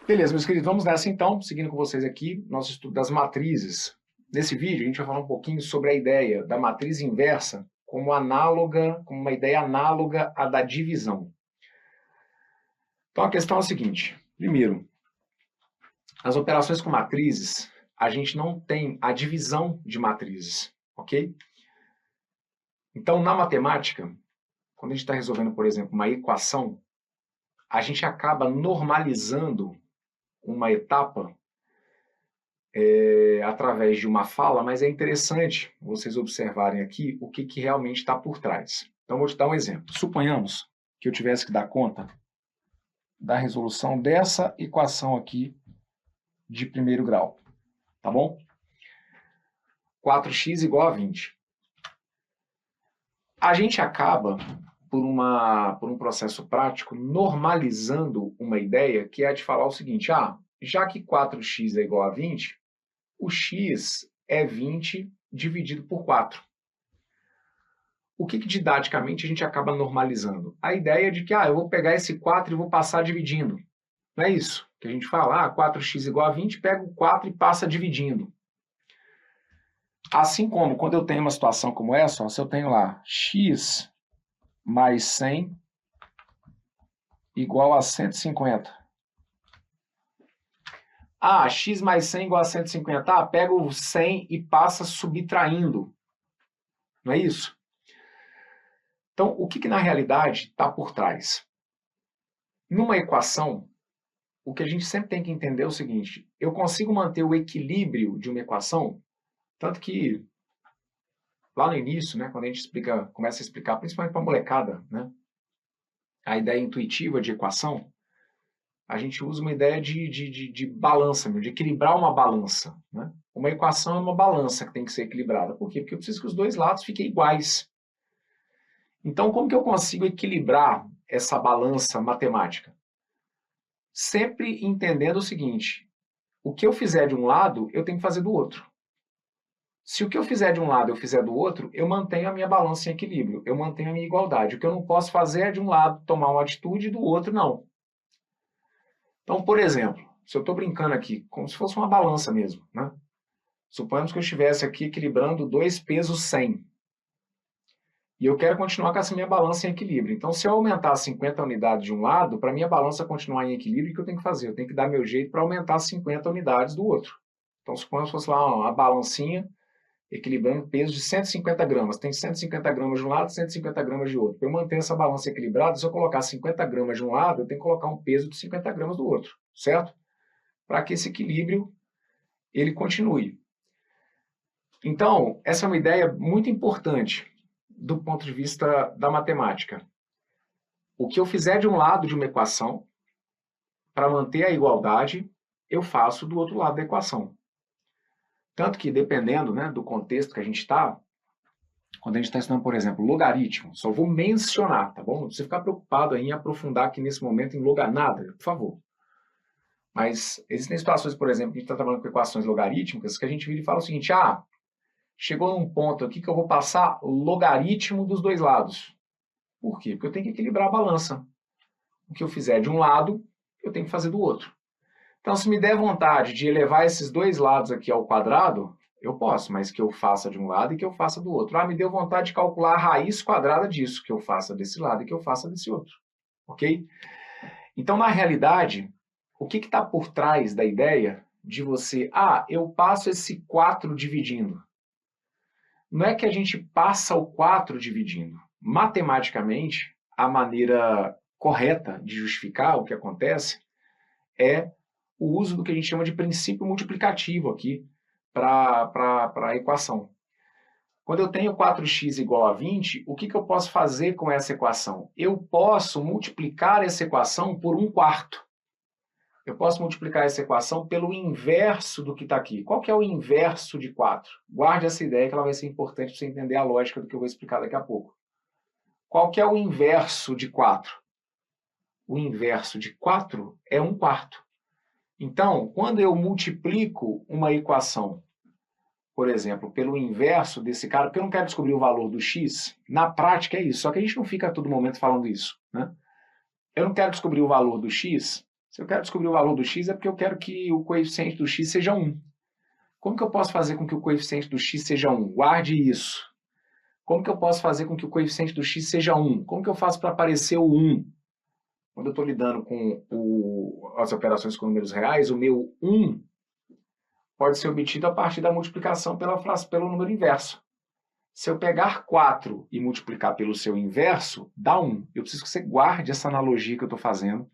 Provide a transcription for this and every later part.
Beleza, meus queridos, vamos nessa então, seguindo com vocês aqui, nosso estudo das matrizes. Nesse vídeo, a gente vai falar um pouquinho sobre a ideia da matriz inversa como análoga, como uma ideia análoga à da divisão. Então, a questão é a seguinte. Primeiro, as operações com matrizes, a gente não tem a divisão de matrizes, ok? Então, na matemática, quando a gente está resolvendo, por exemplo, uma equação, a gente acaba normalizando uma etapa através de uma fala, mas é interessante vocês observarem aqui o que realmente está por trás. Então, vou te dar um exemplo. Suponhamos que eu tivesse que dar conta da resolução dessa equação aqui de primeiro grau, tá bom? 4x igual a 20. A gente acaba, por um processo prático, normalizando uma ideia que é a de falar o seguinte, já que 4x é igual a 20, o x é 20 dividido por 4. O que didaticamente a gente acaba normalizando? A ideia de que eu vou pegar esse 4 e vou passar dividindo. Não é isso que a gente fala, 4x igual a 20, pega o 4 e passa dividindo. Assim como quando eu tenho uma situação como essa, se eu tenho lá x mais 100 igual a 150. X mais 100 igual a 150. Pega o 100 e passa subtraindo. Não é isso? Então, o que na realidade está por trás? Numa equação, o que a gente sempre tem que entender é o seguinte, eu consigo manter o equilíbrio de uma equação, tanto que lá no início, né, quando a gente começa a explicar, principalmente para a molecada, né, a ideia intuitiva de equação, a gente usa uma ideia de balança, de equilibrar uma balança. Né? Uma equação é uma balança que tem que ser equilibrada. Por quê? Porque eu preciso que os dois lados fiquem iguais. Então, como que eu consigo equilibrar essa balança matemática? Sempre entendendo o seguinte, o que eu fizer de um lado, eu tenho que fazer do outro. Se o que eu fizer de um lado eu fizer do outro, eu mantenho a minha balança em equilíbrio, eu mantenho a minha igualdade. O que eu não posso fazer é de um lado tomar uma atitude e do outro não. Então, por exemplo, se eu estou brincando aqui, como se fosse uma balança mesmo, né? Suponhamos que eu estivesse aqui equilibrando 2 pesos 100. E eu quero continuar com essa minha balança em equilíbrio. Então, se eu aumentar 50 unidades de um lado, para minha balança continuar em equilíbrio, o que eu tenho que fazer? Eu tenho que dar meu jeito para aumentar 50 unidades do outro. Então, suponhamos que fosse lá uma balancinha equilibrando peso de 150 gramas. Tem 150 gramas de um lado e 150 gramas de outro. Para eu manter essa balança equilibrada, se eu colocar 50 gramas de um lado, eu tenho que colocar um peso de 50 gramas do outro, certo? Para que esse equilíbrio ele continue. Então, essa é uma ideia muito importante do ponto de vista da matemática. O que eu fizer de um lado de uma equação, para manter a igualdade, eu faço do outro lado da equação. Tanto que, dependendo, né, do contexto que a gente está, quando a gente está estudando, por exemplo, logaritmo, só vou mencionar, tá bom? Não precisa ficar preocupado em aprofundar aqui nesse momento em nada, por favor. Mas existem situações, por exemplo, que a gente está trabalhando com equações logarítmicas, que a gente vira e fala o seguinte, chegou num ponto aqui que eu vou passar logaritmo dos dois lados. Por quê? Porque eu tenho que equilibrar a balança. O que eu fizer de um lado, eu tenho que fazer do outro. Então, se me der vontade de elevar esses dois lados aqui ao quadrado, eu posso, mas que eu faça de um lado e que eu faça do outro. Me deu vontade de calcular a raiz quadrada disso, que eu faça desse lado e que eu faça desse outro. Ok? Então, na realidade, o que está por trás da ideia de você, eu passo esse 4 dividindo? Não é que a gente passa o 4 dividindo. Matematicamente, a maneira correta de justificar o que acontece é o uso do que a gente chama de princípio multiplicativo aqui para a equação. Quando eu tenho 4x igual a 20, o que eu posso fazer com essa equação? Eu posso multiplicar essa equação por 1/4. Eu posso multiplicar essa equação pelo inverso do que está aqui. Qual que é o inverso de 4? Guarde essa ideia que ela vai ser importante para você entender a lógica do que eu vou explicar daqui a pouco. Qual que é o inverso de 4? O inverso de 4 é 1/4. Então, quando eu multiplico uma equação, por exemplo, pelo inverso desse cara, porque eu não quero descobrir o valor do x, na prática é isso, só que a gente não fica a todo momento falando isso. Né? Eu não quero descobrir o valor do x, Se eu quero descobrir o valor do x, é porque eu quero que o coeficiente do x seja 1. Como que eu posso fazer com que o coeficiente do x seja 1? Guarde isso. Como que eu posso fazer com que o coeficiente do x seja 1? Como que eu faço para aparecer o 1? Quando eu estou lidando com as operações com números reais, o meu 1 pode ser obtido a partir da multiplicação pelo número inverso. Se eu pegar 4 e multiplicar pelo seu inverso, dá 1. Eu preciso que você guarde essa analogia que eu estou fazendo,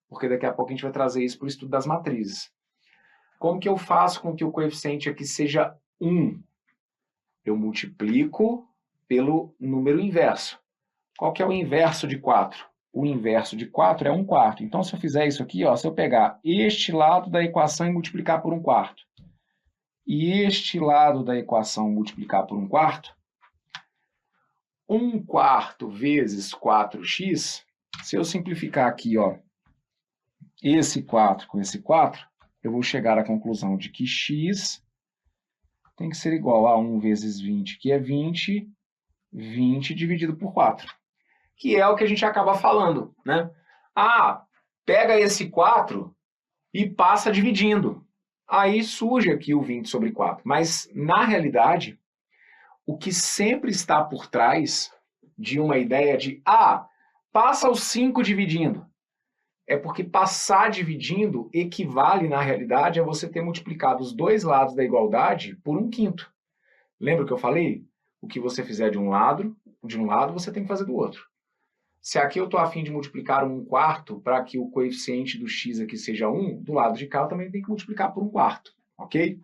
porque daqui a pouco a gente vai trazer isso para o estudo das matrizes. Como que eu faço com que o coeficiente aqui seja 1? Eu multiplico pelo número inverso. Qual que é o inverso de 4? O inverso de 4 é 1/4. Então, se eu fizer isso aqui, ó, se eu pegar este lado da equação e multiplicar por 1/4, e este lado da equação multiplicar por 1/4, 1/4 vezes 4x, se eu simplificar aqui, ó, esse 4 com esse 4, eu vou chegar à conclusão de que x tem que ser igual a 1 vezes 20, que é 20, 20 dividido por 4. Que é o que a gente acaba falando, né? Ah, pega esse 4 e passa dividindo. Aí surge aqui o 20 sobre 4. Mas, na realidade, o que sempre está por trás de uma ideia de, passa os 5 dividindo, é porque passar dividindo equivale, na realidade, a você ter multiplicado os dois lados da igualdade por 1/5. Lembra o que eu falei? O que você fizer de um lado, você tem que fazer do outro. Se aqui eu estou a fim de multiplicar 1/4 para que o coeficiente do x aqui seja 1, do lado de cá eu também tenho que multiplicar por 1/4, ok?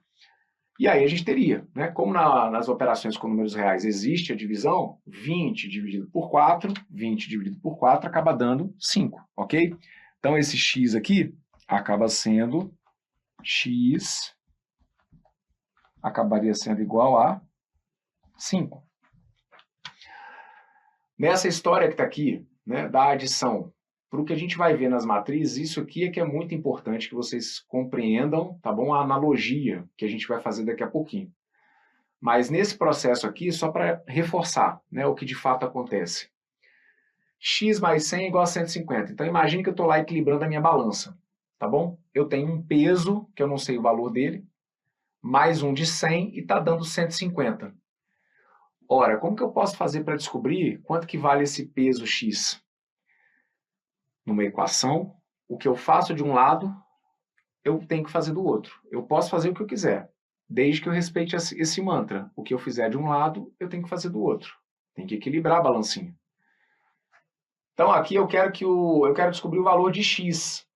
E aí a gente teria, né? Como nas operações com números reais existe a divisão, 20 dividido por 4, 20 dividido por 4 acaba dando 5, ok? Então esse x aqui acaba sendo x, acabaria sendo igual a 5. Nessa história que está aqui, né, da adição, para o que a gente vai ver nas matrizes, isso aqui é que é muito importante que vocês compreendam, tá bom? A analogia que a gente vai fazer daqui a pouquinho. Mas nesse processo aqui, só para reforçar, né, o que de fato acontece. X mais 100 é igual a 150. Então imagine que eu estou lá equilibrando a minha balança, tá bom? Eu tenho um peso, que eu não sei o valor dele, mais um de 100 e está dando 150. Ora, como que eu posso fazer para descobrir quanto que vale esse peso X? Numa equação, o que eu faço de um lado, eu tenho que fazer do outro. Eu posso fazer o que eu quiser, desde que eu respeite esse mantra. O que eu fizer de um lado, eu tenho que fazer do outro. Tem que equilibrar a balancinha. Então aqui eu quero descobrir o valor de x.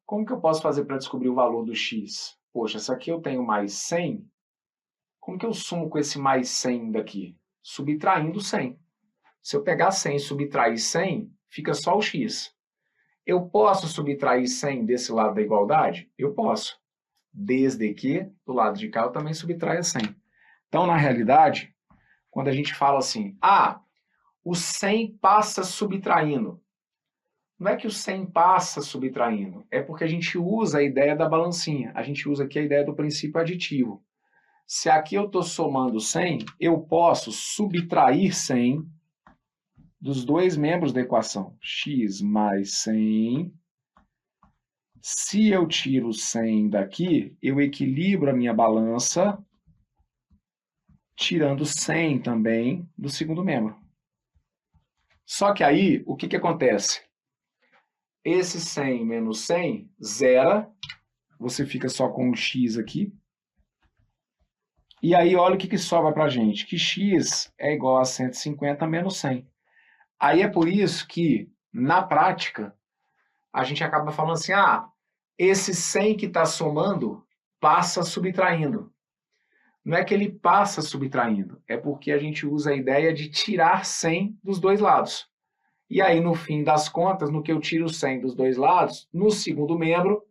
Como que eu posso fazer para descobrir o valor do x? Poxa, se aqui eu tenho mais 100, como que eu sumo com esse mais 100 daqui? Subtraindo 100. Se eu pegar 100 e subtrair 100, fica só o x. Eu posso subtrair 100 desse lado da igualdade? Eu posso. Desde que, do lado de cá, eu também subtraia 100. Então, na realidade, quando a gente fala assim, o 100 passa subtraindo. Não é que o 100 passa subtraindo, é porque a gente usa a ideia da balancinha. A gente usa aqui a ideia do princípio aditivo. Se aqui eu estou somando 100, eu posso subtrair 100 dos dois membros da equação. X mais 100. Se eu tiro 100 daqui, eu equilibro a minha balança, tirando 100 também do segundo membro. Só que aí, o que acontece? Esse 100 menos 100, zera. Você fica só com o x aqui. E aí, olha o que sobra para a gente. Que x é igual a 150 menos 100. Aí é por isso que, na prática, a gente acaba falando assim, esse 100 que está somando passa subtraindo. Não é que ele passa subtraindo, é porque a gente usa a ideia de tirar 100 dos dois lados. E aí, no fim das contas, no que eu tiro 100 dos dois lados, no segundo membro,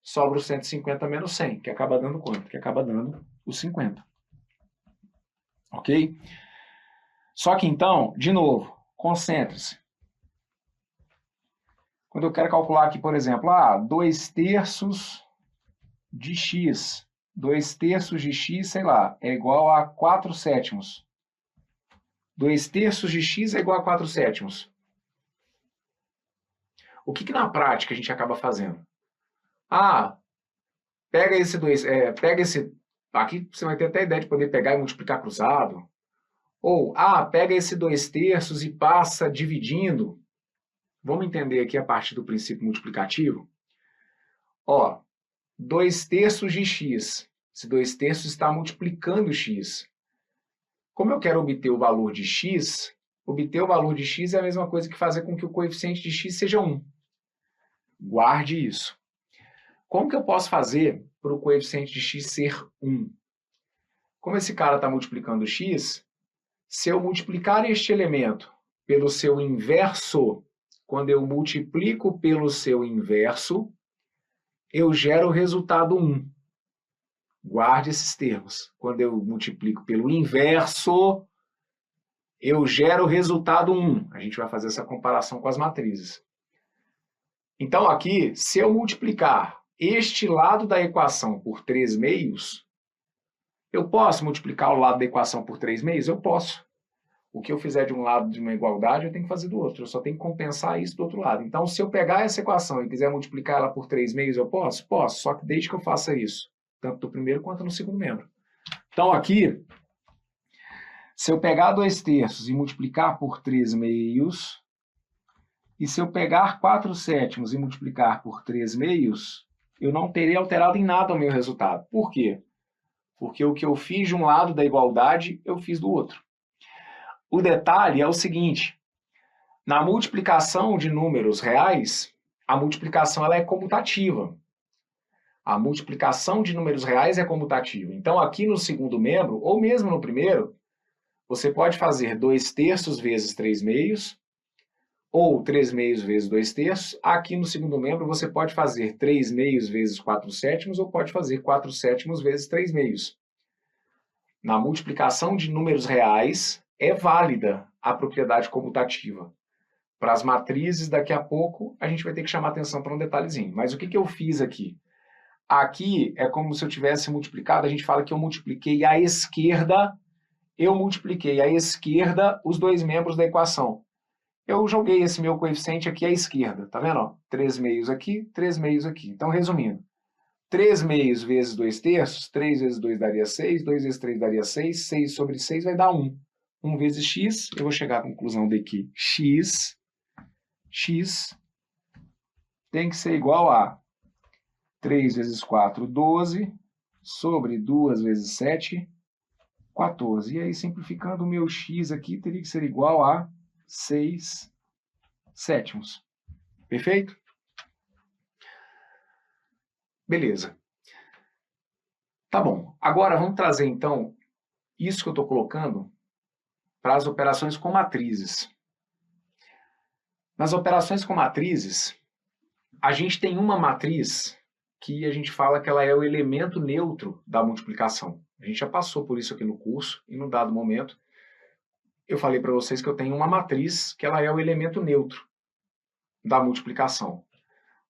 sobra o 150 menos 100, que acaba dando quanto? Que acaba dando os 50. Ok? Só que então, de novo, concentre-se. Quando eu quero calcular aqui, por exemplo, 2/3 de x, 2/3 de x, sei lá, é igual a 4/7. 2/3 de x é igual a 4/7. O que na prática a gente acaba fazendo? Ah, pega esse pega esse... Aqui você vai ter até a ideia de poder pegar e multiplicar cruzado. Ou, pega esse 2/3 e passa dividindo. Vamos entender aqui a partir do princípio multiplicativo? Ó, 2/3 de x. Esse 2/3 está multiplicando x. Como eu quero obter o valor de x, obter o valor de x é a mesma coisa que fazer com que o coeficiente de x seja 1. Guarde isso. Como que eu posso fazer para o coeficiente de x ser 1? Como esse cara está multiplicando x, se eu multiplicar este elemento pelo seu inverso, quando eu multiplico pelo seu inverso, eu gero o resultado 1. Guarde esses termos. Quando eu multiplico pelo inverso, eu gero o resultado 1. A gente vai fazer essa comparação com as matrizes. Então, aqui, se eu multiplicar este lado da equação por 3/2, eu posso multiplicar o lado da equação por 3/2? Eu posso. O que eu fizer de um lado de uma igualdade, eu tenho que fazer do outro. Eu só tenho que compensar isso do outro lado. Então, se eu pegar essa equação e quiser multiplicar ela por 3/2, eu posso? Posso, só que desde que eu faça isso, tanto no primeiro quanto no segundo membro. Então, aqui, se eu pegar 2/3 e multiplicar por 3/2, e se eu pegar 4/7 e multiplicar por 3/2, eu não terei alterado em nada o meu resultado. Por quê? Porque o que eu fiz de um lado da igualdade, eu fiz do outro. O detalhe é o seguinte: na multiplicação de números reais, a multiplicação ela é comutativa. A multiplicação de números reais é comutativa. Então, aqui no segundo membro, ou mesmo no primeiro, você pode fazer 2/3 vezes 3/2, ou 3/2 vezes 2/3. Aqui no segundo membro, você pode fazer 3/2 vezes 4/7, ou pode fazer 4/7 vezes 3/2. Na multiplicação de números reais, é válida a propriedade comutativa. Para as matrizes, daqui a pouco, a gente vai ter que chamar atenção para um detalhezinho. Mas o que eu fiz aqui? Aqui é como se eu tivesse multiplicado, a gente fala que eu multipliquei à esquerda, os dois membros da equação. Eu joguei esse meu coeficiente aqui à esquerda, tá vendo? 3/2 aqui, 3/2 aqui. Então, resumindo, 3/2 vezes 2/3, 3 vezes 2 daria 6, 2 vezes 3 daria 6, 6 sobre 6 vai dar 1. 1 vezes x, eu vou chegar à conclusão de que x tem que ser igual a 3 vezes 4, 12, sobre 2 vezes 7, 14. E aí, simplificando, o meu x aqui teria que ser igual a 6/7. Perfeito? Beleza. Tá bom. Agora, vamos trazer, então, isso que eu estou colocando para as operações com matrizes. Nas operações com matrizes, a gente tem uma matriz que a gente fala que ela é o elemento neutro da multiplicação. A gente já passou por isso aqui no curso, e num dado momento eu falei para vocês que eu tenho uma matriz que ela é o elemento neutro da multiplicação.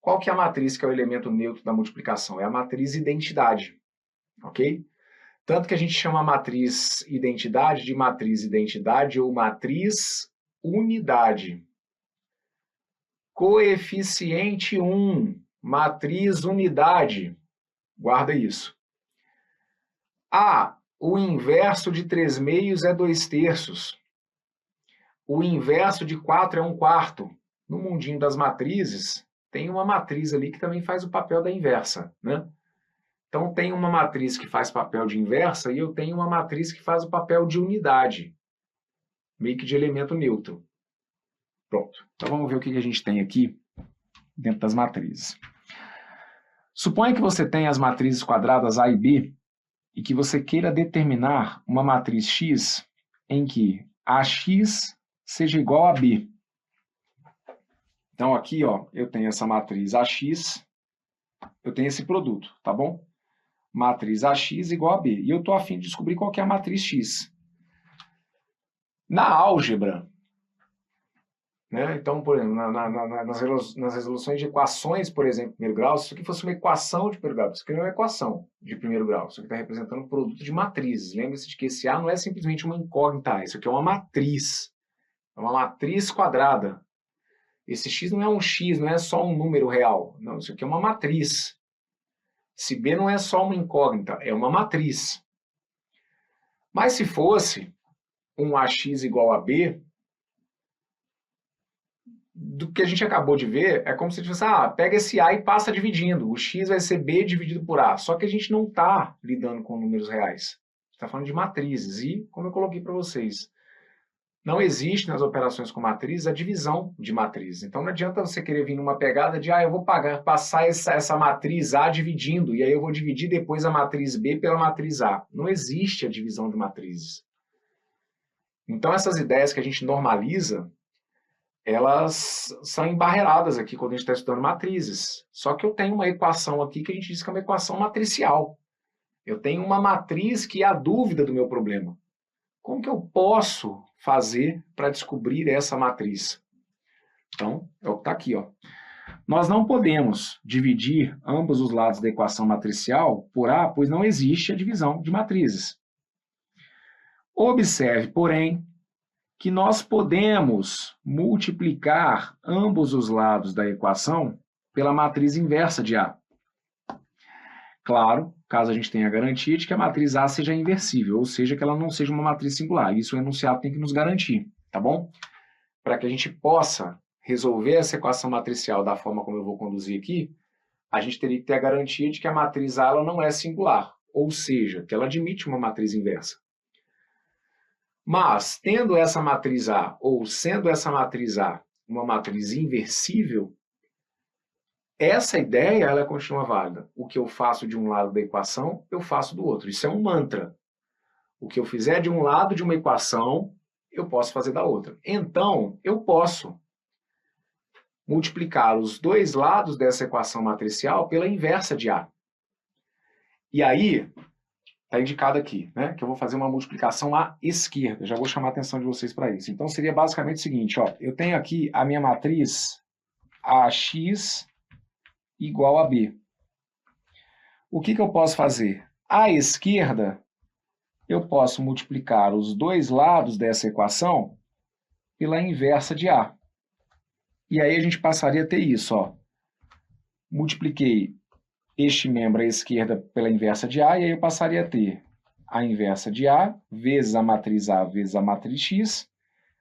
Qual que é a matriz que é o elemento neutro da multiplicação? É a matriz identidade, ok? Tanto que a gente chama a matriz identidade de matriz identidade ou matriz unidade. Coeficiente 1, matriz unidade. Guarda isso. O inverso de 3/2 é 2/3. O inverso de 4 é 1/4. No mundinho das matrizes, tem uma matriz ali que também faz o papel da inversa, né? Então, tem uma matriz que faz papel de inversa e eu tenho uma matriz que faz o papel de unidade, meio que de elemento neutro. Pronto. Então, vamos ver o que a gente tem aqui dentro das matrizes. Suponha que você tenha as matrizes quadradas A e B e que você queira determinar uma matriz X em que AX seja igual a B. Então, aqui, ó, eu tenho essa matriz AX, eu tenho esse produto, tá bom? Matriz AX igual a B. E eu estou a fim de descobrir qual que é a matriz X. Na álgebra, né? Então, por exemplo, nas resoluções de equações, por exemplo, de primeiro grau, se isso aqui fosse uma equação de primeiro grau, isso aqui não é uma equação de primeiro grau, isso aqui está representando um produto de matrizes. Lembre-se de que esse A não é simplesmente uma incógnita, isso aqui é uma matriz quadrada. Esse x não é um x, não é só um número real. Não, isso aqui é uma matriz. Se B não é só uma incógnita, é uma matriz. Mas se fosse um AX igual a B, do que a gente acabou de ver, é como se a gente fosse, pega esse A e passa dividindo. O X vai ser B dividido por A. Só que a gente não está lidando com números reais. Está falando de matrizes. E, como eu coloquei para vocês, não existe nas operações com matrizes a divisão de matrizes. Então não adianta você querer vir numa pegada de, eu vou passar essa matriz A dividindo, e aí eu vou dividir depois a matriz B pela matriz A. Não existe a divisão de matrizes. Então essas ideias que a gente normaliza, elas são embarreiradas aqui quando a gente está estudando matrizes. Só que eu tenho uma equação aqui que a gente diz que é uma equação matricial. Eu tenho uma matriz que é a dúvida do meu problema. Como que eu posso fazer para descobrir essa matriz? Então, é o que está aqui. Nós não podemos dividir ambos os lados da equação matricial por A, pois não existe a divisão de matrizes. Observe, porém, que nós podemos multiplicar ambos os lados da equação pela matriz inversa de A. Claro, caso a gente tenha a garantia de que a matriz A seja inversível, ou seja, que ela não seja uma matriz singular. Isso o enunciado tem que nos garantir, tá bom? Para que a gente possa resolver essa equação matricial da forma como eu vou conduzir aqui, a gente teria que ter a garantia de que a matriz A ela não é singular, ou seja, que ela admite uma matriz inversa. Mas, tendo essa matriz A, ou sendo essa matriz A uma matriz inversível, essa ideia ela continua válida. O que eu faço de um lado da equação, eu faço do outro. Isso é um mantra. O que eu fizer de um lado de uma equação, eu posso fazer da outra. Então, eu posso multiplicar os dois lados dessa equação matricial pela inversa de A. E aí, está indicado aqui, né, que eu vou fazer uma multiplicação à esquerda. Já vou chamar a atenção de vocês para isso. Então, seria basicamente o seguinte, eu tenho aqui a minha matriz AX igual a B. O que eu posso fazer? À esquerda, eu posso multiplicar os dois lados dessa equação pela inversa de A. E aí a gente passaria a ter isso, multipliquei este membro à esquerda pela inversa de A, e aí eu passaria a ter a inversa de A vezes a matriz A vezes a matriz X,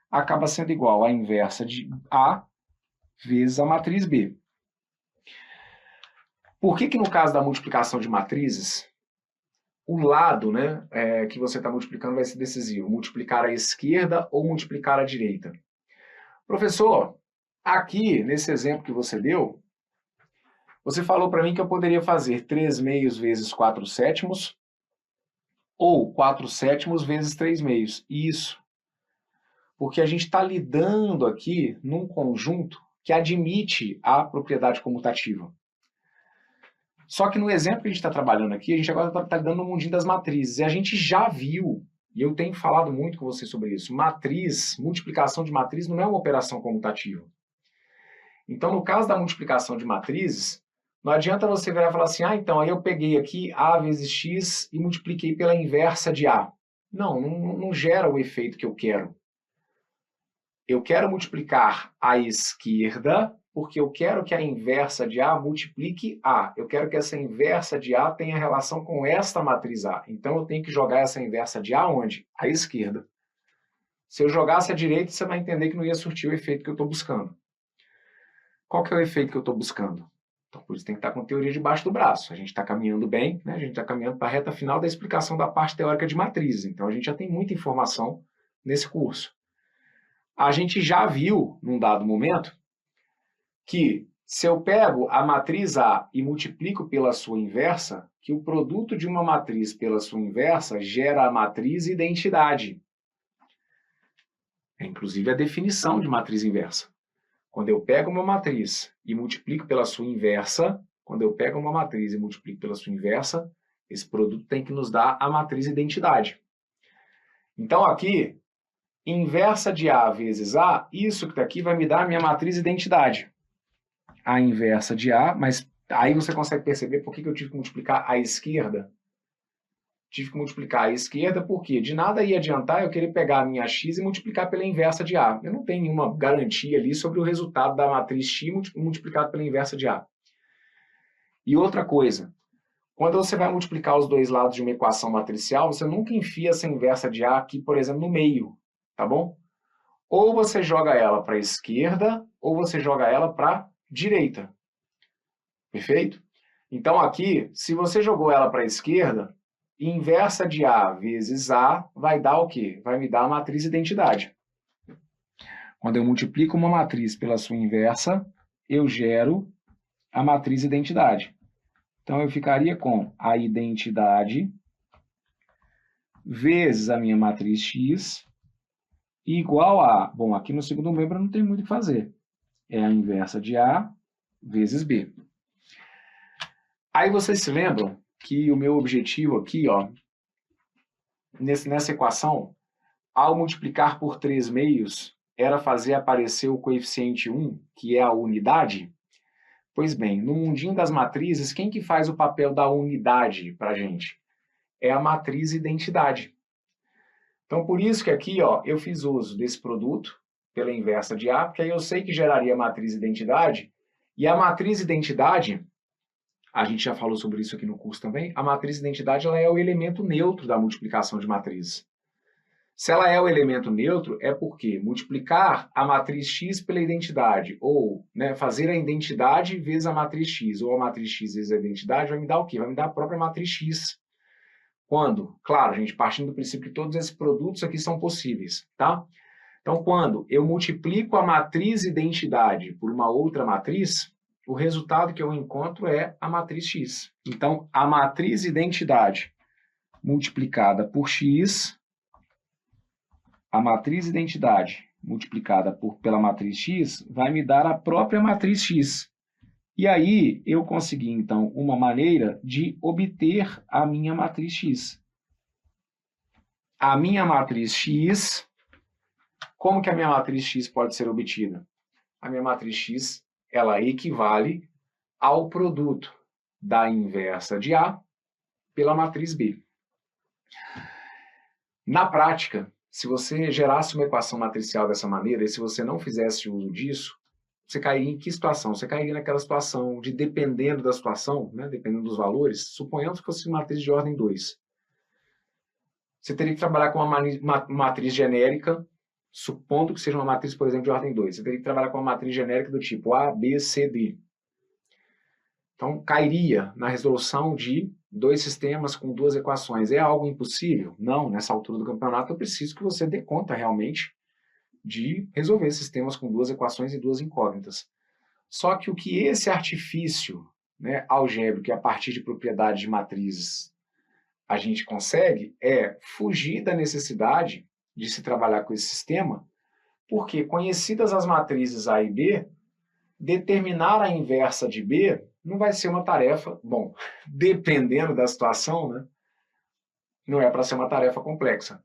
acaba sendo igual a inversa de A vezes a matriz B. Por que no caso da multiplicação de matrizes, o lado que você está multiplicando vai ser decisivo? Multiplicar à esquerda ou multiplicar à direita? Professor, aqui, nesse exemplo que você deu, você falou para mim que eu poderia fazer 3 meios vezes 4 sétimos ou 4 sétimos vezes 3 meios. Isso. Porque a gente está lidando aqui num conjunto que admite a propriedade comutativa. Só que no exemplo que a gente está trabalhando aqui, a gente agora está lidando no mundinho das matrizes. E a gente já viu, e eu tenho falado muito com você sobre isso, multiplicação de matriz não é uma operação comutativa. Então, no caso da multiplicação de matrizes, não adianta você virar e falar assim, então, aí eu peguei aqui A vezes X e multipliquei pela inversa de A. Não gera o efeito que eu quero. Eu quero multiplicar à esquerda, porque eu quero que a inversa de A multiplique A. Eu quero que essa inversa de A tenha relação com esta matriz A. Então, eu tenho que jogar essa inversa de A onde? À esquerda. Se eu jogasse à direita, você vai entender que não ia surtir o efeito que eu estou buscando. Qual que é o efeito que eu estou buscando? Então, por isso tem que estar com teoria debaixo do braço. A gente está caminhando bem, a gente está caminhando para a reta final da explicação da parte teórica de matrizes. Então, a gente já tem muita informação nesse curso. A gente já viu, num dado momento, que se eu pego a matriz A e multiplico pela sua inversa, que o produto de uma matriz pela sua inversa gera a matriz identidade. É inclusive a definição de matriz inversa. Quando eu pego uma matriz e multiplico pela sua inversa, esse produto tem que nos dar a matriz identidade. Então, aqui, inversa de A vezes A, isso que está aqui vai me dar a minha matriz identidade. A inversa de A, mas aí você consegue perceber por que eu tive que multiplicar à esquerda? tive que multiplicar a esquerda, porque de nada ia adiantar eu querer pegar a minha x e multiplicar pela inversa de A. Eu não tenho nenhuma garantia ali sobre o resultado da matriz x multiplicado pela inversa de A. E outra coisa, quando você vai multiplicar os dois lados de uma equação matricial, você nunca enfia essa inversa de A aqui, por exemplo, no meio, tá bom? Ou você joga ela para a esquerda, ou você joga ela para a direita. Perfeito? Então aqui, se você jogou ela para a esquerda, inversa de A vezes A vai dar o quê? Vai me dar a matriz identidade. Quando eu multiplico uma matriz pela sua inversa, eu gero a matriz identidade. Então eu ficaria com a identidade vezes a minha matriz X igual a... Bom, aqui no segundo membro não tem muito o que fazer. É a inversa de A vezes B. Aí vocês se lembram que o meu objetivo aqui, ó, nessa equação, ao multiplicar por 3 meios, era fazer aparecer o coeficiente 1, que é a unidade? Pois bem, no mundinho das matrizes, quem que faz o papel da unidade para a gente? É a matriz identidade. Então, por isso que aqui, ó, eu fiz uso desse produto pela inversa de A, porque aí eu sei que geraria a matriz identidade, e a matriz identidade, a gente já falou sobre isso aqui no curso também, a matriz identidade ela é o elemento neutro da multiplicação de matrizes. Se ela é o elemento neutro, é porque multiplicar a matriz X pela identidade, ou fazer a identidade vezes a matriz X, ou a matriz X vezes a identidade, vai me dar o quê? Vai me dar a própria matriz X. Quando? Claro, gente, partindo do princípio que todos esses produtos aqui são possíveis, tá? Então, quando eu multiplico a matriz identidade por uma outra matriz, o resultado que eu encontro é a matriz X. Então, a matriz identidade multiplicada por X, a matriz identidade multiplicada pela matriz X vai me dar a própria matriz X. E aí, eu consegui, então, uma maneira de obter a minha matriz X. A minha matriz X, como que a minha matriz X pode ser obtida? A minha matriz X, ela equivale ao produto da inversa de A pela matriz B. Na prática, se você gerasse uma equação matricial dessa maneira, e se você não fizesse uso disso, você cairia em que situação? Você cairia naquela situação de, dependendo da situação, dependendo dos valores, suponhamos que fosse uma matriz de ordem 2. Você teria que trabalhar com uma matriz genérica, supondo que seja uma matriz, por exemplo, de ordem 2. Você teria que trabalhar com uma matriz genérica do tipo A, B, C, D. Então, cairia na resolução de 2 sistemas com 2 equações. É algo impossível? Não, nessa altura do campeonato eu preciso que você dê conta realmente de resolver sistemas com 2 equações e 2 incógnitas. Só que o que esse artifício algébrico, a partir de propriedades de matrizes, a gente consegue é fugir da necessidade de se trabalhar com esse sistema, porque, conhecidas as matrizes A e B, determinar a inversa de B não vai ser uma tarefa, bom, dependendo da situação, não é para ser uma tarefa complexa.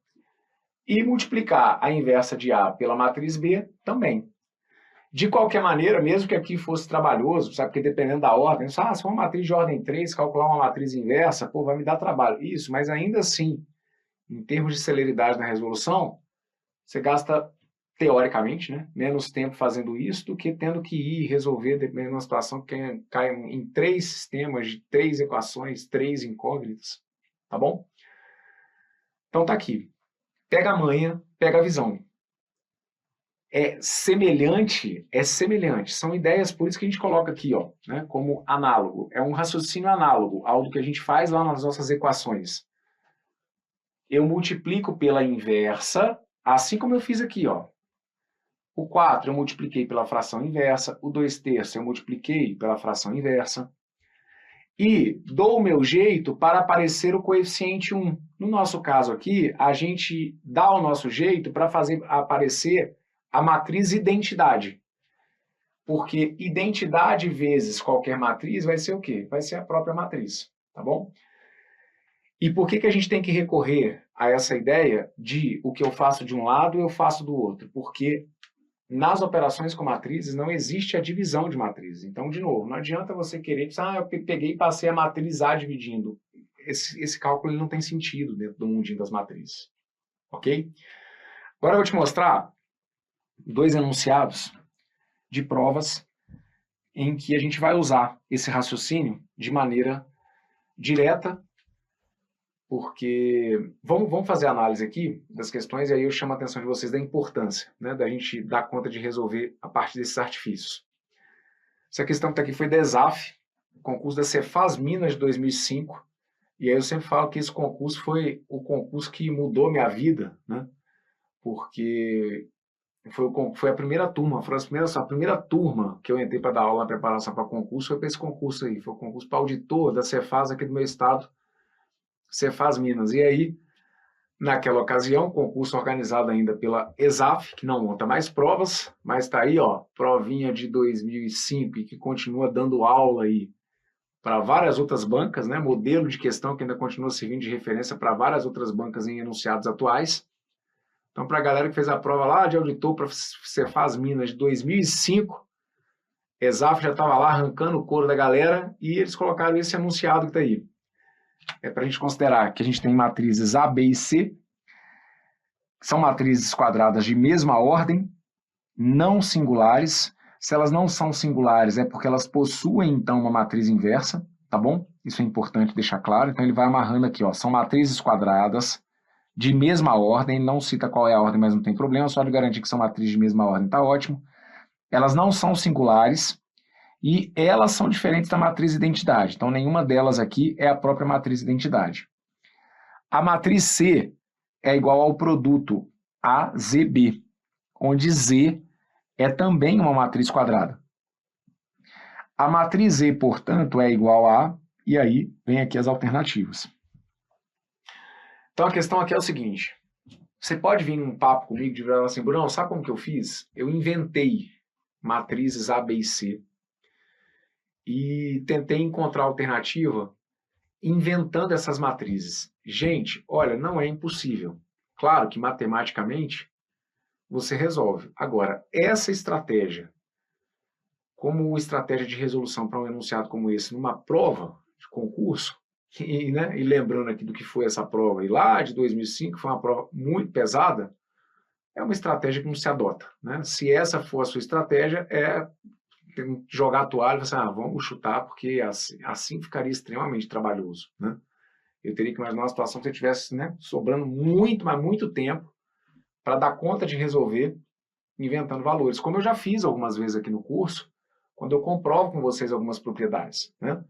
E multiplicar a inversa de A pela matriz B também. De qualquer maneira, mesmo que aqui fosse trabalhoso, sabe, porque dependendo da ordem, se for uma matriz de ordem 3, calcular uma matriz inversa, vai me dar trabalho. Isso, mas ainda assim, em termos de celeridade na resolução, você gasta, teoricamente, menos tempo fazendo isso do que tendo que ir resolver, dependendo da situação, que cai em 3 sistemas de 3 equações, 3 incógnitas, tá bom? Então tá aqui. Pega a manha, pega a visão. É semelhante. São ideias, por isso que a gente coloca aqui, ó, como análogo. É um raciocínio análogo ao do que a gente faz lá nas nossas equações. Eu multiplico pela inversa, assim como eu fiz aqui, ó. O 4 eu multipliquei pela fração inversa, o 2/3 eu multipliquei pela fração inversa. E dou o meu jeito para aparecer o coeficiente 1. No nosso caso aqui, a gente dá o nosso jeito para fazer aparecer a matriz identidade. Porque identidade vezes qualquer matriz vai ser o quê? Vai ser a própria matriz, tá bom? E por que a gente tem que recorrer a essa ideia de o que eu faço de um lado, eu faço do outro? Porque nas operações com matrizes não existe a divisão de matrizes. Então, de novo, não adianta você querer, eu peguei e passei a matriz A dividindo. esse cálculo ele não tem sentido dentro do mundinho das matrizes. Ok? Agora eu vou te mostrar 2 enunciados de provas em que a gente vai usar esse raciocínio de maneira direta, porque vamos fazer a análise aqui das questões e aí eu chamo a atenção de vocês da importância, né, da gente dar conta de resolver a partir desses artifícios. Essa questão que está aqui foi da ESAF, concurso da Cefaz Minas de 2005, e aí eu sempre falo que esse concurso foi o concurso que mudou minha vida, né, porque foi a primeira turma, a primeira turma que eu entrei para dar aula na preparação para concurso foi para esse concurso aí, foi o concurso para auditor da Cefaz aqui do meu estado, Cefaz Minas. E aí, naquela ocasião, concurso organizado ainda pela ESAF, que não monta mais provas, mas está aí, ó, provinha de 2005 e que continua dando aula aí para várias outras bancas, né, modelo de questão que ainda continua servindo de referência para várias outras bancas em enunciados atuais. Então, para a galera que fez a prova lá de auditor para Cefaz Minas de 2005, ESAF já estava lá arrancando o couro da galera e eles colocaram esse enunciado que está aí. É para a gente considerar que a gente tem matrizes A, B e C, que são matrizes quadradas de mesma ordem, não singulares. Se elas não são singulares, é porque elas possuem, então, uma matriz inversa, tá bom? Isso é importante deixar claro. Então, ele vai amarrando aqui, ó, são matrizes quadradas de mesma ordem, não cita qual é a ordem, mas não tem problema, só de garantir que são matrizes de mesma ordem, tá ótimo. Elas não são singulares e elas são diferentes da matriz identidade. Então, nenhuma delas aqui é a própria matriz identidade. A matriz C é igual ao produto AZB, onde Z é também uma matriz quadrada. A matriz Z, portanto, é igual a... E aí, vem aqui as alternativas. Então, a questão aqui é o seguinte. Você pode vir num papo comigo de falar assim, Bruno, sabe como que eu fiz? Eu inventei matrizes A, B e C e tentei encontrar alternativa inventando essas matrizes. Gente, olha, não é impossível. Claro que matematicamente você resolve. Agora, essa estratégia, como estratégia de resolução para um enunciado como esse, numa prova de concurso, e lembrando aqui do que foi essa prova, e lá de 2005 foi uma prova muito pesada, é uma estratégia que não se adota. Né? Se essa for a sua estratégia, é jogar a toalha e falar assim, vamos chutar, porque assim ficaria extremamente trabalhoso. Né? Eu teria que imaginar uma situação que você tivesse sobrando muito, mas muito tempo para dar conta de resolver inventando valores, como eu já fiz algumas vezes aqui no curso, quando eu comprovo com vocês algumas propriedades. Né?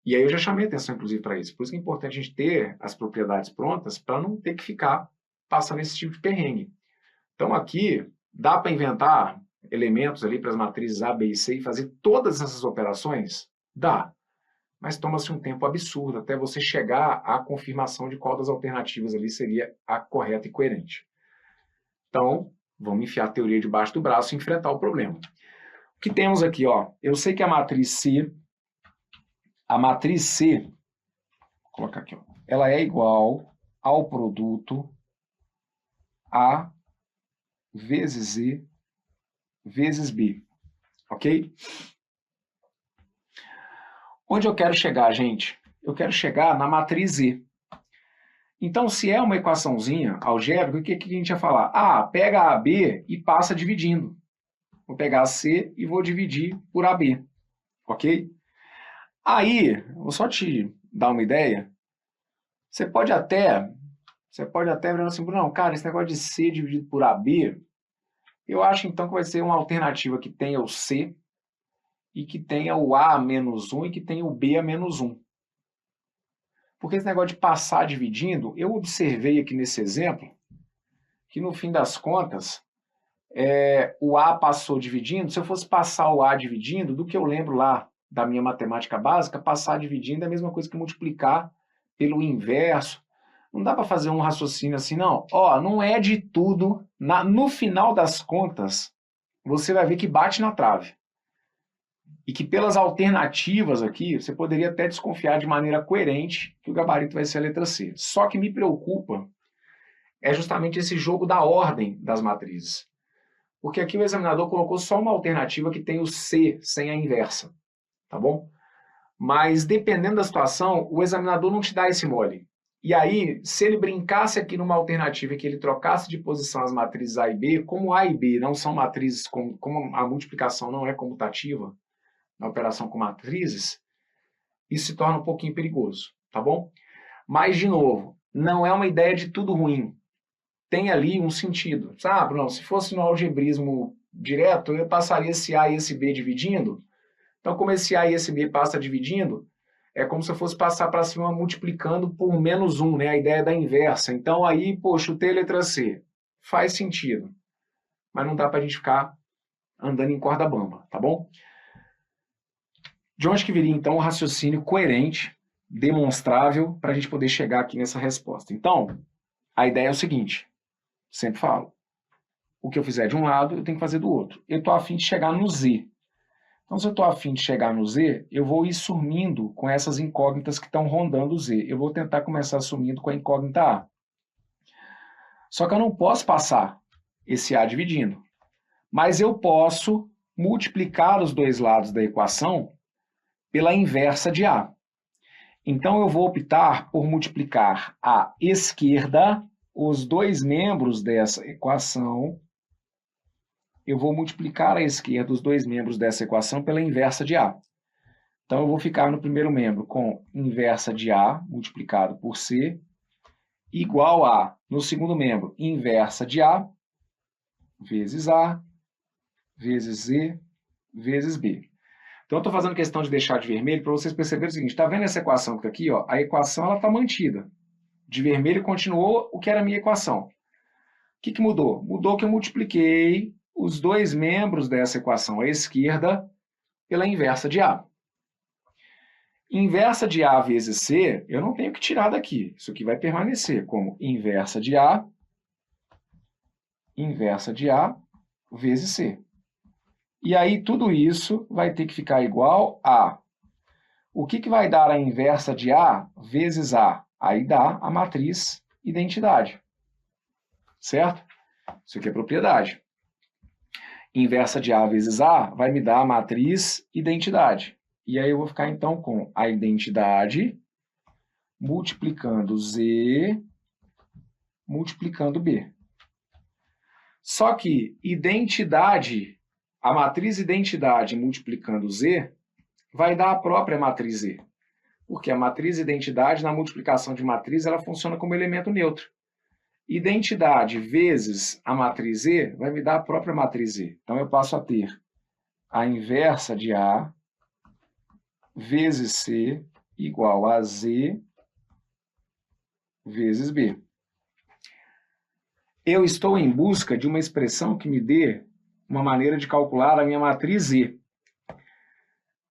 E aí eu já chamei atenção, inclusive, para isso. Por isso que é importante a gente ter as propriedades prontas para não ter que ficar passando esse tipo de perrengue. Então aqui dá para inventar elementos ali para as matrizes A, B e C e fazer todas essas operações? Dá. Mas toma-se um tempo absurdo até você chegar à confirmação de qual das alternativas ali seria a correta e coerente. Então, vamos enfiar a teoria debaixo do braço e enfrentar o problema. O que temos aqui, ó? Eu sei que a matriz C, vou colocar aqui, ó, ela é igual ao produto A vezes Z vezes B, ok? Onde eu quero chegar, gente? Eu quero chegar na matriz Z. Então, se é uma equaçãozinha algébrica, o que a gente ia falar? Pega a AB e passa dividindo. Vou pegar a C e vou dividir por AB, ok? Aí, vou só te dar uma ideia. Você pode até ver assim, Bruno, cara, esse negócio de C dividido por AB, eu acho então que vai ser uma alternativa que tenha o C e que tenha o A a menos 1 e que tenha o B a menos 1. Porque esse negócio de passar dividindo, eu observei aqui nesse exemplo que no fim das contas, o A passou dividindo. Se eu fosse passar o A dividindo, do que eu lembro lá da minha matemática básica, passar dividindo é a mesma coisa que multiplicar pelo inverso. Não dá para fazer um raciocínio assim, não. Não é de tudo. No final das contas, você vai ver que bate na trave. E que pelas alternativas aqui, você poderia até desconfiar de maneira coerente que o gabarito vai ser a letra C. Só que me preocupa é justamente esse jogo da ordem das matrizes. Porque aqui o examinador colocou só uma alternativa que tem o C sem a inversa. Tá bom? Mas, dependendo da situação, o examinador não te dá esse mole. E aí, se ele brincasse aqui numa alternativa e que ele trocasse de posição as matrizes A e B, como A e B não são matrizes, como a multiplicação não é comutativa na operação com matrizes, isso se torna um pouquinho perigoso, tá bom? Mas, de novo, não é uma ideia de tudo ruim. Tem ali um sentido. Sabe, não, se fosse no algebrismo direto, eu passaria esse A e esse B dividindo. Então, como esse A e esse B passa dividindo, é como se eu fosse passar para cima multiplicando por -1, né? A ideia da inversa. Então, aí, pô, chutei a letra C. Faz sentido. Mas não dá para a gente ficar andando em corda bamba, tá bom? De onde que viria, então, o raciocínio coerente, demonstrável, para a gente poder chegar aqui nessa resposta? Então, a ideia é o seguinte, sempre falo, o que eu fizer de um lado, eu tenho que fazer do outro. Eu estou a fim de chegar no Z. Então, se eu estou a fim de chegar no Z, eu vou ir sumindo com essas incógnitas que estão rondando o Z. Eu vou tentar começar sumindo com a incógnita A. Só que eu não posso passar esse A dividindo. Mas eu posso multiplicar os dois lados da equação pela inversa de A. Então, eu vou optar por multiplicar à esquerda os dois membros dessa equação. Eu vou multiplicar à esquerda os dois membros dessa equação pela inversa de A. Então, eu vou ficar no primeiro membro com inversa de A multiplicado por C igual a, no segundo membro, inversa de A vezes A vezes Z vezes B. Então, eu estou fazendo questão de deixar de vermelho para vocês perceberem o seguinte, está vendo essa equação que está aqui? Ó? A equação está mantida. De vermelho continuou o que era a minha equação. O que mudou? Mudou que eu multipliquei os dois membros dessa equação à esquerda pela inversa de A. Inversa de A vezes C, eu não tenho que tirar daqui. Isso aqui vai permanecer como inversa de A vezes C. E aí tudo isso vai ter que ficar igual a... O que vai dar a inversa de A vezes A? Aí dá a matriz identidade. Certo? Isso aqui é propriedade. Inversa de A vezes A vai me dar a matriz identidade. E aí eu vou ficar, então, com a identidade multiplicando Z multiplicando B. Só que identidade, a matriz identidade multiplicando Z, vai dar a própria matriz Z. Porque a matriz identidade, na multiplicação de matriz, ela funciona como elemento neutro. Identidade vezes a matriz Z vai me dar a própria matriz Z. Então, eu passo a ter a inversa de A vezes C igual a Z vezes B. Eu estou em busca de uma expressão que me dê uma maneira de calcular a minha matriz Z.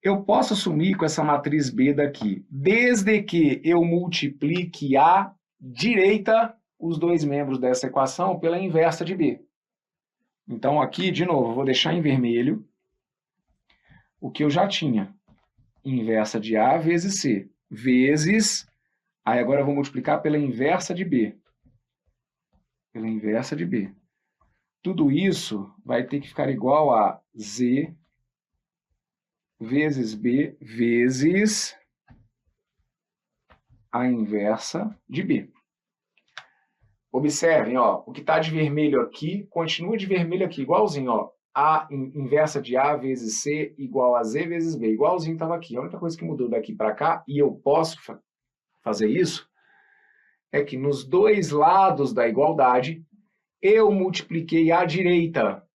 Eu posso assumir com essa matriz B daqui, desde que eu multiplique à direita os dois membros dessa equação pela inversa de B. Então, aqui, de novo, eu vou deixar em vermelho o que eu já tinha. Inversa de A vezes C, vezes... Aí agora eu vou multiplicar pela inversa de B. Pela inversa de B. Tudo isso vai ter que ficar igual a Z vezes B vezes a inversa de B. Observem, ó, o que está de vermelho aqui continua de vermelho aqui, igualzinho. Ó, A inversa de A vezes C igual a Z vezes B. Igualzinho estava aqui. A única coisa que mudou daqui para cá, e eu posso fazer isso, é que nos dois lados da igualdade, eu multipliquei à direita.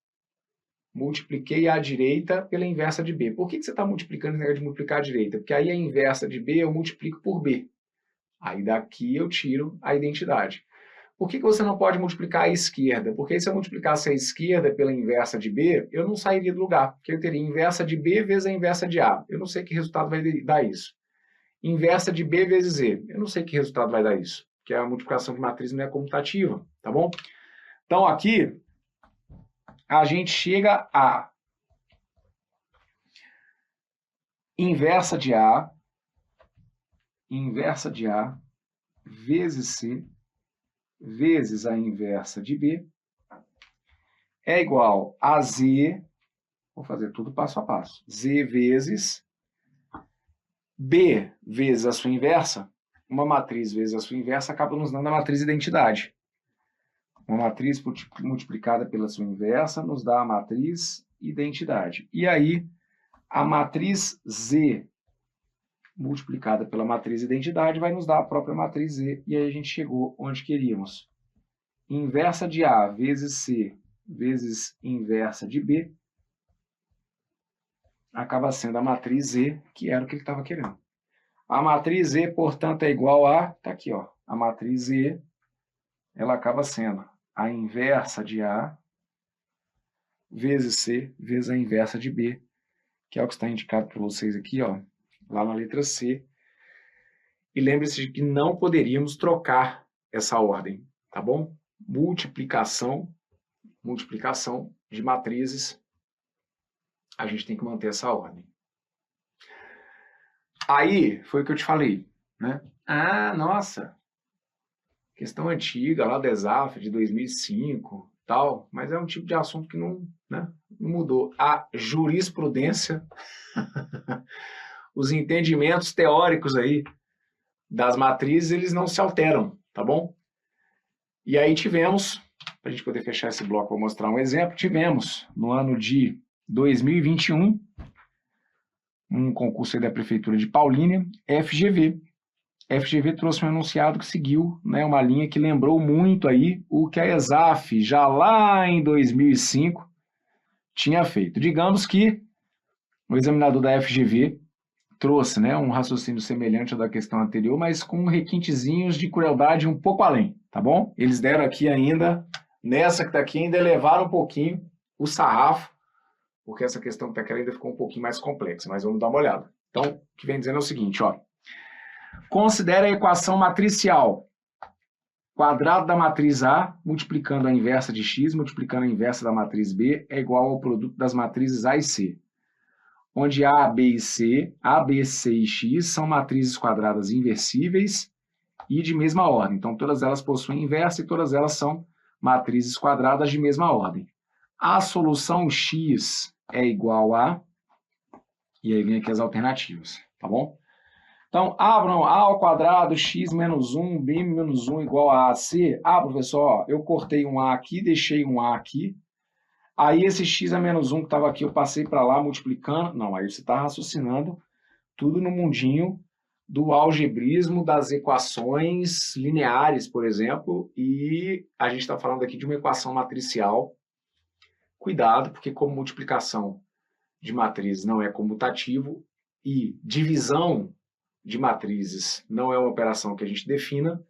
Multipliquei à direita pela inversa de B. Por que você está multiplicando em vez de multiplicar à direita? Porque aí a inversa de B eu multiplico por B. Aí daqui eu tiro a identidade. Por que você não pode multiplicar à esquerda? Porque se eu multiplicasse a esquerda pela inversa de B, eu não sairia do lugar. Porque eu teria inversa de B vezes a inversa de A. Eu não sei que resultado vai dar isso. Inversa de B vezes Z. Eu não sei que resultado vai dar isso. Porque a multiplicação de matriz não é comutativa. Tá bom? Então aqui a gente chega a inversa de A vezes C vezes a inversa de B é igual a Z, vou fazer tudo passo a passo, Z vezes B vezes a sua inversa, uma matriz vezes a sua inversa acaba nos dando a matriz identidade. Uma matriz multiplicada pela sua inversa nos dá a matriz identidade. E aí, a matriz Z multiplicada pela matriz identidade vai nos dar a própria matriz Z. E aí a gente chegou onde queríamos. Inversa de A vezes C vezes inversa de B acaba sendo a matriz Z, que era o que ele estava querendo. A matriz Z, portanto, é igual a... Está aqui, ó. A matriz Z, ela acaba sendo a inversa de A vezes C vezes a inversa de B, que é o que está indicado para vocês aqui, ó, lá na letra C. E lembre-se de que não poderíamos trocar essa ordem, tá bom? Multiplicação de matrizes, a gente tem que manter essa ordem. Aí, foi o que eu te falei, né? Ah, nossa, questão antiga lá do ESAF, de 2005, tal, mas é um tipo de assunto que não, né, não mudou. A jurisprudência, os entendimentos teóricos aí das matrizes, eles não se alteram, tá bom? E aí tivemos, para a gente poder fechar esse bloco, vou mostrar um exemplo, tivemos no ano de 2021, um concurso aí da Prefeitura de Paulínia, FGV. FGV trouxe um enunciado que seguiu, né, uma linha que lembrou muito aí o que a ESAF, já lá em 2005, tinha feito. Digamos que o examinador da FGV trouxe, né, um raciocínio semelhante ao da questão anterior, mas com requintezinhos de crueldade um pouco além, tá bom? Eles deram aqui ainda, nessa que está aqui, ainda elevaram um pouquinho o sarrafo, porque essa questão que está aqui ainda ficou um pouquinho mais complexa, mas vamos dar uma olhada. Então, o que vem dizendo é o seguinte, ó. Considere a equação matricial. Quadrado da matriz A, multiplicando a inversa de x, multiplicando a inversa da matriz B, é igual ao produto das matrizes A e C. Onde A, B e C, A, B, C e X são matrizes quadradas inversíveis e de mesma ordem. Então, todas elas possuem inversa e todas elas são matrizes quadradas de mesma ordem. A solução X é igual a... E aí vem aqui as alternativas, tá bom? Então, abram A ao quadrado, x menos 1, b menos 1 igual a AC. Ah, professor, ó, eu cortei um A aqui, deixei um A aqui. Aí esse x a menos 1 que estava aqui, eu passei para lá multiplicando. Não, aí você está raciocinando tudo no mundinho do algebrismo das equações lineares, por exemplo. E a gente está falando aqui de uma equação matricial. Cuidado, porque como multiplicação de matrizes não é comutativo e divisão de matrizes não é uma operação que a gente defina,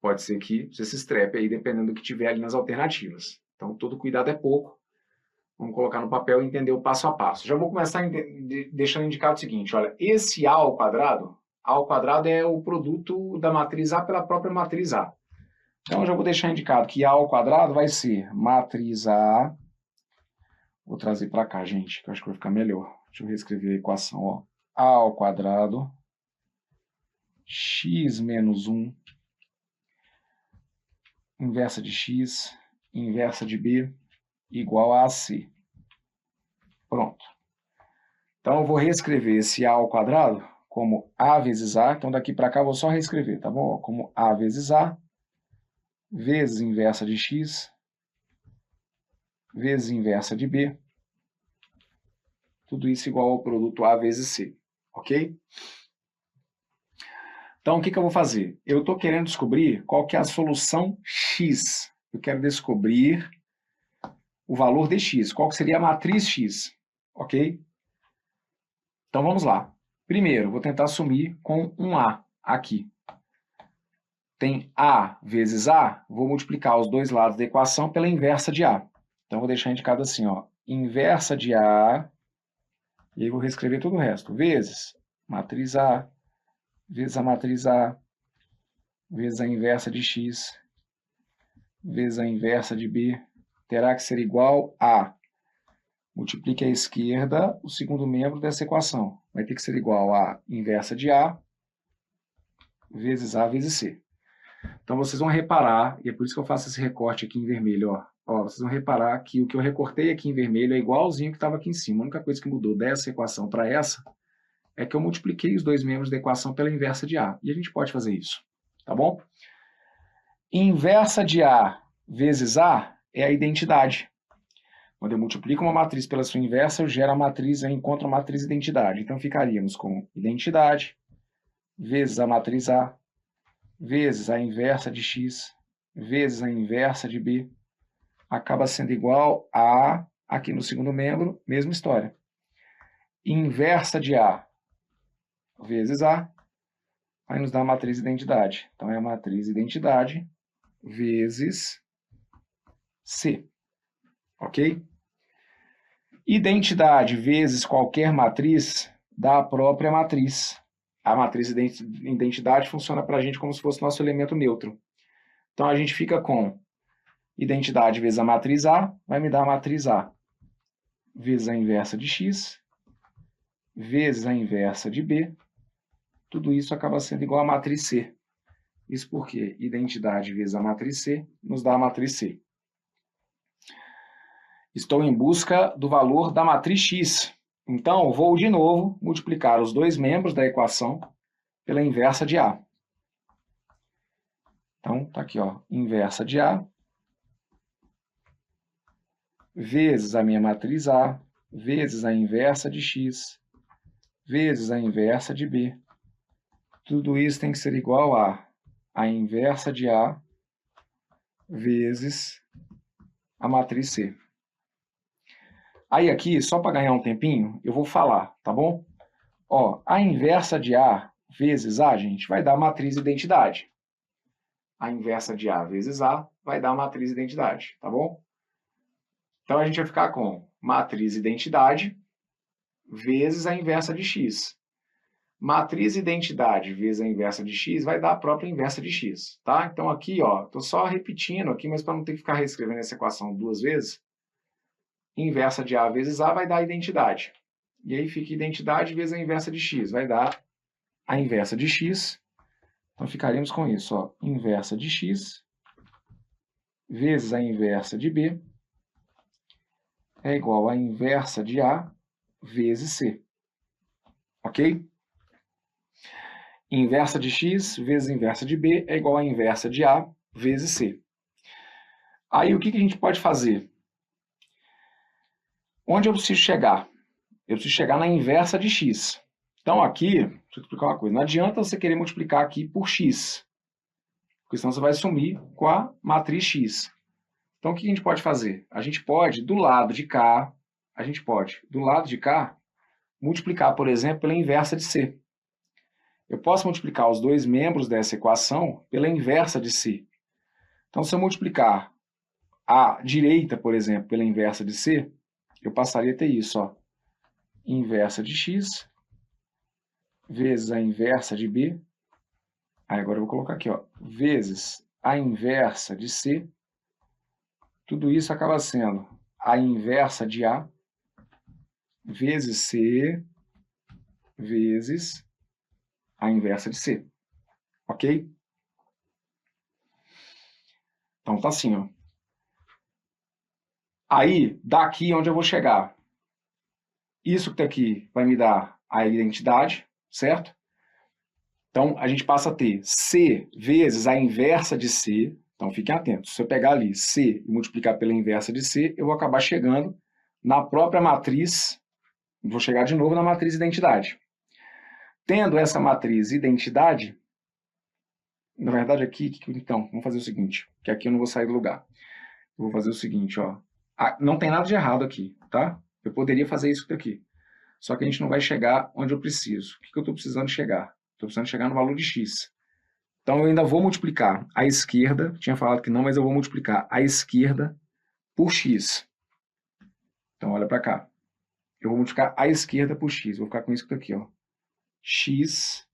pode ser que você se estrepe aí dependendo do que tiver ali nas alternativas. Então, todo cuidado é pouco. Vamos colocar no papel e entender o passo a passo. Já vou começar deixando indicado o seguinte, olha, esse A ao quadrado é o produto da matriz A pela própria matriz A. Então, eu já vou deixar indicado que A ao quadrado vai ser matriz A. Vou trazer para cá, gente, que eu acho que vai ficar melhor. Deixa eu reescrever a equação, ó. A ao quadrado, x menos 1, inversa de x, inversa de b, igual a AC. Pronto. Então, eu vou reescrever esse A ao quadrado como A vezes A. Então, daqui para cá, eu vou só reescrever, tá bom? Como A vezes A, vezes inversa de x, vezes inversa de b. Tudo isso igual ao produto A vezes C. Ok? Então, o que eu vou fazer? Eu estou querendo descobrir qual que é a solução x. Eu quero descobrir o valor de x. Qual que seria a matriz x? Ok? Então, vamos lá. Primeiro, vou tentar assumir com um A aqui. Tem A vezes A, vou multiplicar os dois lados da equação pela inversa de A. Então, vou deixar indicado assim, ó, inversa de A, e aí vou reescrever todo o resto, vezes matriz A, vezes a matriz A, vezes a inversa de x, vezes a inversa de b, terá que ser igual a... Multiplique à esquerda o segundo membro dessa equação. Vai ter que ser igual a inversa de A, vezes A vezes C. Então, vocês vão reparar, e é por isso que eu faço esse recorte aqui em vermelho, ó. Ó, vocês vão reparar que o que eu recortei aqui em vermelho é igualzinho que estava aqui em cima. A única coisa que mudou dessa equação para essa é que eu multipliquei os dois membros da equação pela inversa de A. E a gente pode fazer isso, tá bom? Inversa de A vezes A é a identidade. Quando eu multiplico uma matriz pela sua inversa, eu gero a matriz, eu encontro a matriz identidade. Então, ficaríamos com identidade vezes a matriz A, vezes a inversa de x, vezes a inversa de B, acaba sendo igual a, aqui no segundo membro, mesma história. Inversa de A vezes A, vai nos dar a matriz identidade. Então, é a matriz identidade vezes C. Ok? Identidade vezes qualquer matriz dá a própria matriz. A matriz identidade funciona para a gente como se fosse nosso elemento neutro. Então, a gente fica com identidade vezes a matriz A, vai me dar a matriz A vezes a inversa de x, vezes a inversa de B. Tudo isso acaba sendo igual a matriz C. Isso porque identidade vezes a matriz C nos dá a matriz C. Estou em busca do valor da matriz x. Então, vou de novo multiplicar os dois membros da equação pela inversa de A. Então, está aqui, ó, inversa de A vezes a minha matriz A, vezes a inversa de x, vezes a inversa de B. Tudo isso tem que ser igual a inversa de A vezes a matriz C. Aí aqui, só para ganhar um tempinho, eu vou falar, tá bom? Ó, a inversa de A vezes A, gente, vai dar a matriz identidade. A inversa de A vezes A vai dar a matriz identidade, tá bom? Então, a gente vai ficar com matriz identidade vezes a inversa de x. Matriz identidade vezes a inversa de x vai dar a própria inversa de x, tá? Então, aqui, ó, estou só repetindo aqui, mas para não ter que ficar reescrevendo essa equação duas vezes, inversa de A vezes A vai dar a identidade. E aí fica identidade vezes a inversa de x, vai dar a inversa de x. Então, ficaríamos com isso, ó, inversa de x vezes a inversa de B é igual a inversa de A vezes C. Ok? Inversa de x vezes inversa de B é igual a inversa de A vezes C. Aí, o que a gente pode fazer? Onde eu preciso chegar? Eu preciso chegar na inversa de x. Então, aqui, deixa eu explicar uma coisa. Não adianta você querer multiplicar aqui por x, porque senão você vai sumir com a matriz x. Então, o que a gente pode fazer? A gente pode, do lado de cá, multiplicar, por exemplo, pela inversa de C. Eu posso multiplicar os dois membros dessa equação pela inversa de C. Então, se eu multiplicar a direita, por exemplo, pela inversa de C, eu passaria a ter isso, ó. Inversa de x vezes a inversa de B. Aí agora eu vou colocar aqui, ó, vezes a inversa de C. Tudo isso acaba sendo a inversa de A vezes C vezes a inversa de C. Ok? Então tá assim, ó. Aí, daqui onde eu vou chegar? Isso que tá aqui vai me dar a identidade, certo? Então, a gente passa a ter C vezes a inversa de C. Então, fiquem atentos. Se eu pegar ali C e multiplicar pela inversa de C, eu vou acabar chegando na própria matriz, vou chegar de novo na matriz identidade. Tendo essa matriz identidade, na verdade aqui, então, vamos fazer o seguinte, que aqui eu não vou sair do lugar. Eu vou fazer o seguinte, ó. Não tem nada de errado aqui, tá? Eu poderia fazer isso aqui. Só que a gente não vai chegar onde eu preciso. O que eu estou precisando chegar? Estou precisando chegar no valor de x. Então, eu ainda vou multiplicar a esquerda, tinha falado que não, mas eu vou multiplicar a esquerda por x. Então, olha para cá. Eu vou multiplicar a esquerda por x. Vou ficar com isso aqui, ó. X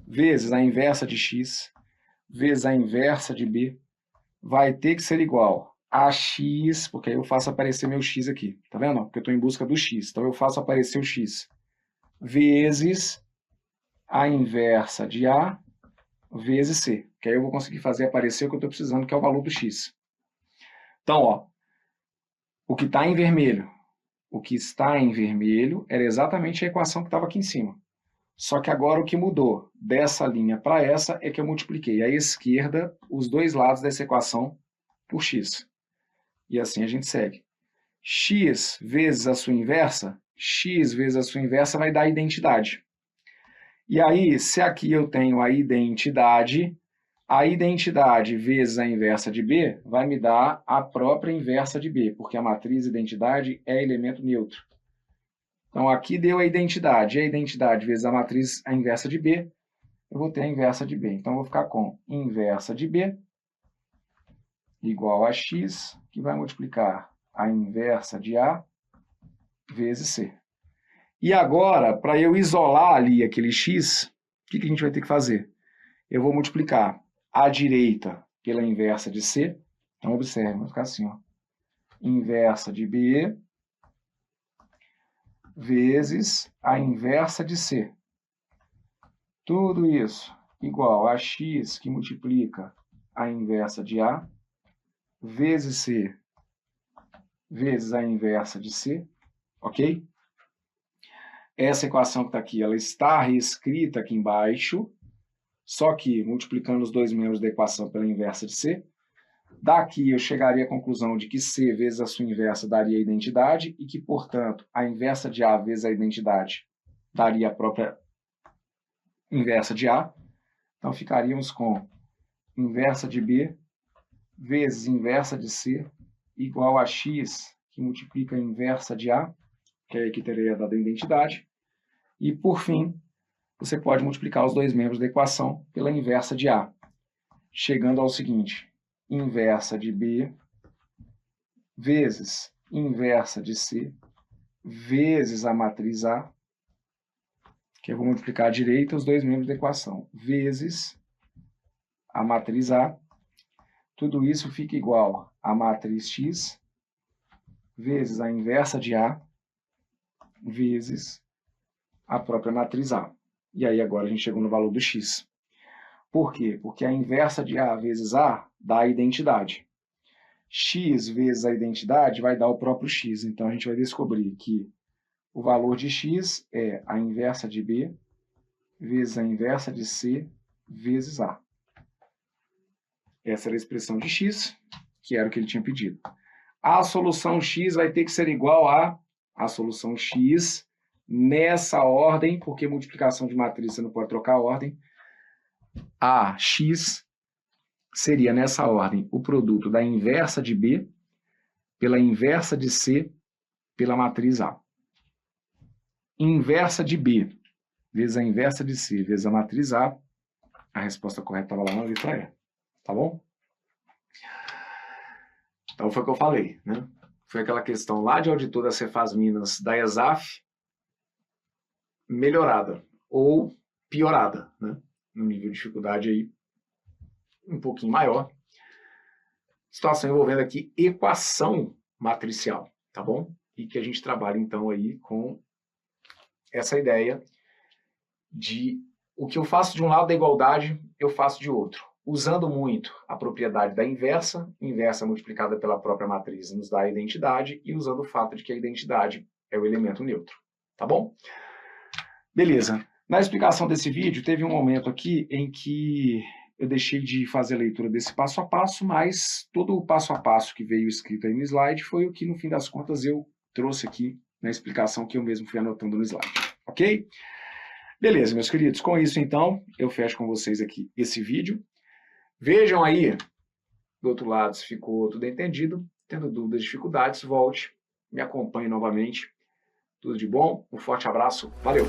vezes a inversa de x vezes a inversa de b vai ter que ser igual a x, porque aí eu faço aparecer meu x aqui. Tá vendo? Porque eu estou em busca do x. Então, eu faço aparecer o x vezes a inversa de A vezes C. Que aí eu vou conseguir fazer aparecer o que eu estou precisando, que é o valor do x. Então, ó, o que está em vermelho o que está em vermelho era exatamente a equação que estava aqui em cima. Só que agora o que mudou dessa linha para essa é que eu multipliquei à esquerda os dois lados dessa equação por x. E assim a gente segue. X vezes a sua inversa, x vezes a sua inversa vai dar a identidade. E aí, se aqui eu tenho a identidade vezes a inversa de B vai me dar a própria inversa de B, porque a matriz identidade é elemento neutro. Então, aqui deu a identidade. E a identidade vezes a matriz, a inversa de B, eu vou ter a inversa de B. Então, eu vou ficar com inversa de B igual a x, que vai multiplicar a inversa de A vezes C. E agora, para eu isolar ali aquele x, o que a gente vai ter que fazer? Eu vou multiplicar a direita pela inversa de C. Então, observe, vai ficar assim, ó. Inversa de B vezes a inversa de C. Tudo isso igual a x, que multiplica a inversa de A, vezes C, vezes a inversa de C, ok? Essa equação que está aqui, ela está reescrita aqui embaixo, só que multiplicando os dois membros da equação pela inversa de C, daqui eu chegaria à conclusão de que C vezes a sua inversa daria a identidade e que, portanto, a inversa de A vezes a identidade daria a própria inversa de A. Então, ficaríamos com inversa de B vezes inversa de C igual a x, que multiplica a inversa de A, que aí que teria dado a identidade. E, por fim, você pode multiplicar os dois membros da equação pela inversa de A, chegando ao seguinte: inversa de B vezes inversa de C vezes a matriz A, que eu vou multiplicar à direita os dois membros da equação, vezes a matriz A. Tudo isso fica igual a matriz X vezes a inversa de A vezes a própria matriz A. E aí agora a gente chegou no valor do X. Por quê? Porque a inversa de A vezes A dá a identidade. X vezes a identidade vai dar o próprio X. Então a gente vai descobrir que o valor de X é a inversa de B vezes a inversa de C vezes A. Essa era a expressão de X, que era o que ele tinha pedido. A solução X vai ter que ser igual a solução X nessa ordem, porque multiplicação de matriz você não pode trocar a ordem. A X seria nessa ordem o produto da inversa de B pela inversa de C pela matriz A. Inversa de B vezes a inversa de C vezes a matriz A, a resposta correta estava lá na letra E. Tá bom? Então foi o que eu falei, né? Foi aquela questão lá de auditor da Cefaz Minas da ESAF melhorada ou piorada, né? No nível de dificuldade aí um pouquinho maior. Situação envolvendo aqui equação matricial, tá bom? E que a gente trabalha então aí com essa ideia de o que eu faço de um lado da igualdade, eu faço de outro. Usando muito a propriedade da inversa multiplicada pela própria matriz nos dá a identidade, e usando o fato de que a identidade é o elemento neutro. Tá bom? Beleza. Na explicação desse vídeo, teve um momento aqui em que eu deixei de fazer a leitura desse passo a passo, mas todo o passo a passo que veio escrito aí no slide foi o que, no fim das contas, eu trouxe aqui na explicação que eu mesmo fui anotando no slide. Ok? Beleza, meus queridos. Com isso, então, eu fecho com vocês aqui esse vídeo. Vejam aí, do outro lado, se ficou tudo entendido. Tendo dúvidas, dificuldades, volte, me acompanhe novamente. Tudo de bom, um forte abraço, valeu!